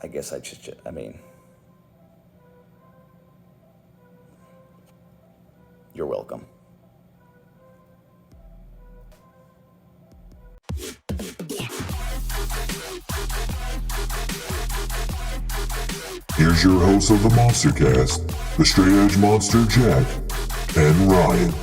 I guess I just, I mean, you're welcome. Here's your hosts of the MonsterCast, the Straight Edge Monster Jack and Ryan.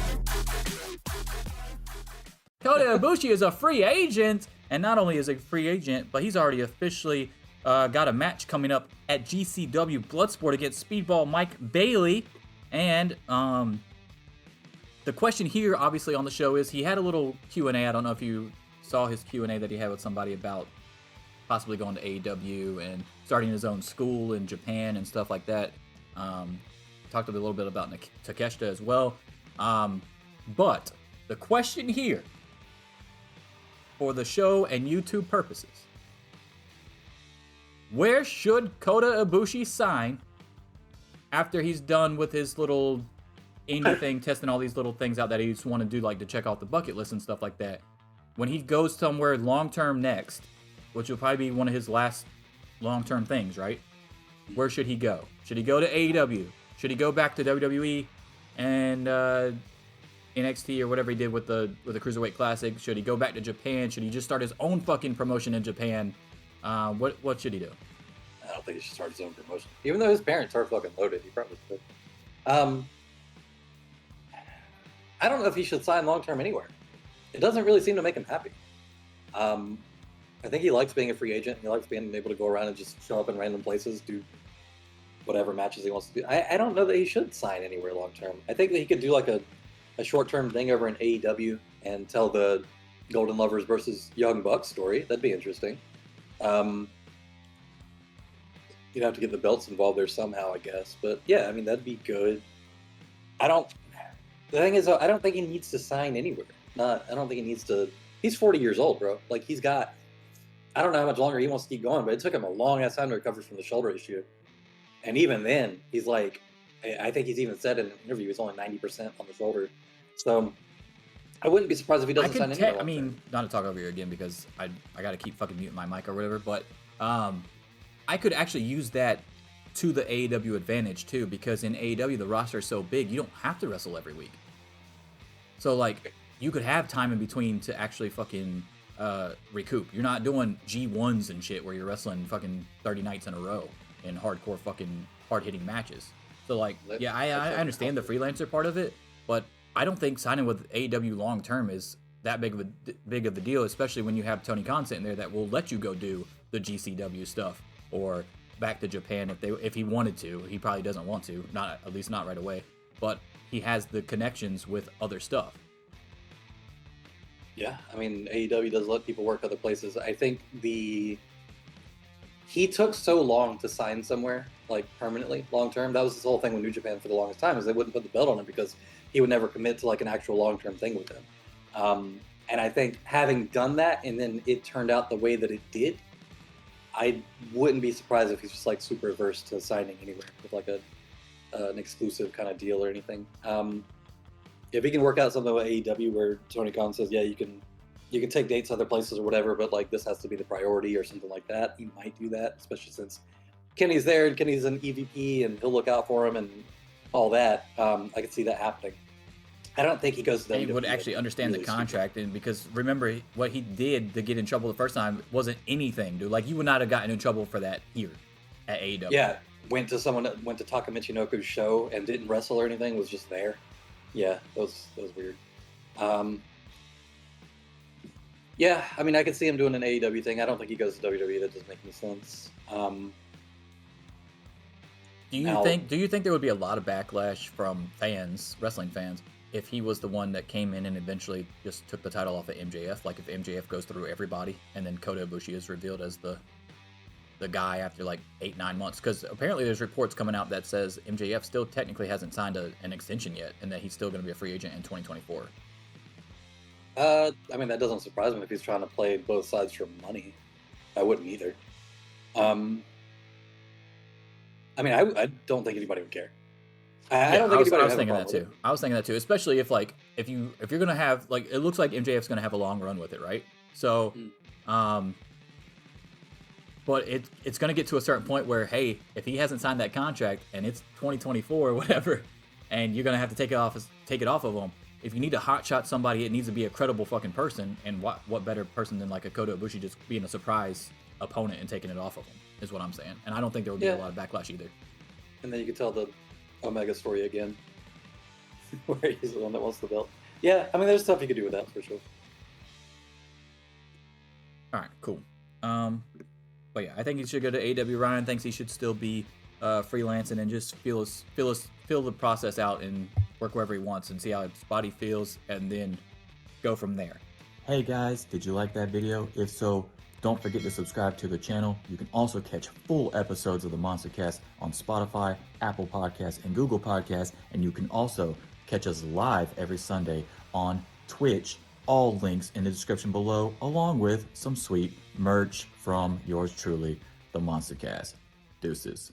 Kota Ibushi is a free agent, and not only is he a free agent, but he's already officially got a match coming up at GCW Bloodsport against Speedball Mike Bailey. And the question here, obviously, on the show is he had a little Q&A. I don't know if you saw his Q&A that he had with somebody about possibly going to AEW and starting his own school in Japan and stuff like that. Talked a little bit about Takeshita as well. But the question here, for the show and YouTube purposes, where should Kota Ibushi sign after he's done with his little indie thing, testing all these little things out that he just want to do, like to check off the bucket list and stuff like that? When he goes somewhere long-term next, which will probably be one of his last long-term things, right? Where should he go? Should he go to AEW? Should he go back to WWE and NXT or whatever he did with the Cruiserweight Classic? Should he go back to Japan? Should he just start his own fucking promotion in Japan? What should he do? I don't think he should start his own promotion. Even though his parents are fucking loaded, he probably should. I don't know if he should sign long-term anywhere. It doesn't really seem to make him happy. I think he likes being a free agent. He likes being able to go around and just show up in random places, do whatever matches he wants to do. I don't know that he should sign anywhere long term. I think that he could do like a short term thing over in AEW and tell the Golden Lovers versus Young Bucks story. That'd be interesting. You'd have to get the belts involved there somehow, I guess. But yeah, I mean, that'd be good. The thing is, I don't think he needs to sign anywhere. I don't think he needs to. He's 40 years old, bro. Like, he's got, I don't know how much longer he wants to keep going, but it took him a long ass time to recover from the shoulder issue. And even then, he's like, I think he's even said in an interview, he's only 90% on the shoulder. So I wouldn't be surprised if he doesn't sign anywhere. I mean, not to talk over you again because I got to keep fucking muting my mic or whatever, but I could actually use that to the AEW advantage too, because in AEW, the roster is so big, you don't have to wrestle every week. So, like, you could have time in between to actually fucking recoup. You're not doing G1s and shit where you're wrestling fucking 30 nights in a row in hardcore fucking hard-hitting matches. So, like, yeah, I understand the freelancer part of it, but I don't think signing with AEW long-term is that big of a deal, especially when you have Tony Khan sitting there that will let you go do the GCW stuff or back to Japan if he wanted to. He probably doesn't want to, at least not right away, but he has the connections with other stuff. Yeah, I mean, AEW does let people work other places. I think he took so long to sign somewhere, like permanently, long term. That was his whole thing with New Japan for the longest time, is they wouldn't put the belt on him because he would never commit to like an actual long term thing with them. And I think having done that and then it turned out the way that it did, I wouldn't be surprised if he's just like super averse to signing anywhere with like an exclusive kind of deal or anything. If he can work out something with AEW where Tony Khan says, yeah, you can take dates other places or whatever, but like this has to be the priority or something like that, he might do that, especially since Kenny's there and Kenny's an EVP and he'll look out for him and all that. I could see that happening. I don't think he goes to WWE. He would actually understand the contract, and because remember what he did to get in trouble the first time wasn't anything, dude. Like, you would not have gotten in trouble for that here at AEW. Yeah, went to Taka Michinoku's show and didn't wrestle or anything, was just there. Yeah, that was weird. Yeah, I mean, I could see him doing an AEW thing. I don't think he goes to WWE. That doesn't make any sense. Do you think there would be a lot of backlash from wrestling fans, if he was the one that came in and eventually just took the title off of MJF? Like, if MJF goes through everybody and then Kota Ibushi is revealed as the guy after like 8-9 months? Because apparently there's reports coming out that says MJF still technically hasn't signed an extension yet, and that he's still going to be a free agent in 2024. I mean, that doesn't surprise me if he's trying to play both sides for money. I wouldn't either. I mean, I don't think anybody would care. I was thinking that too. I was thinking that too, especially if you're gonna have, like, it looks like MJF's gonna have a long run with it, right? So, But it's going to get to a certain point where, hey, if he hasn't signed that contract and it's 2024 or whatever, and you're going to have to take it off of him. If you need to hotshot somebody, it needs to be a credible fucking person. And what better person than like a Kota Ibushi just being a surprise opponent and taking it off of him is what I'm saying. And I don't think there would be a lot of backlash either. And then you could tell the Omega story again, where he's the one that wants the belt. Yeah, I mean, there's stuff you could do with that for sure. All right, cool. But yeah, I think he should go to AEW. Ryan thinks he should still be freelancing and just feel the process out and work wherever he wants and see how his body feels, and then go from there. Hey guys, did you like that video? If so, don't forget to subscribe to the channel. You can also catch full episodes of the MonsterCast on Spotify, Apple Podcasts, and Google Podcasts, and you can also catch us live every Sunday on Twitch. All links in the description below, along with some sweet merch from yours truly, the MonsterCast. Deuces.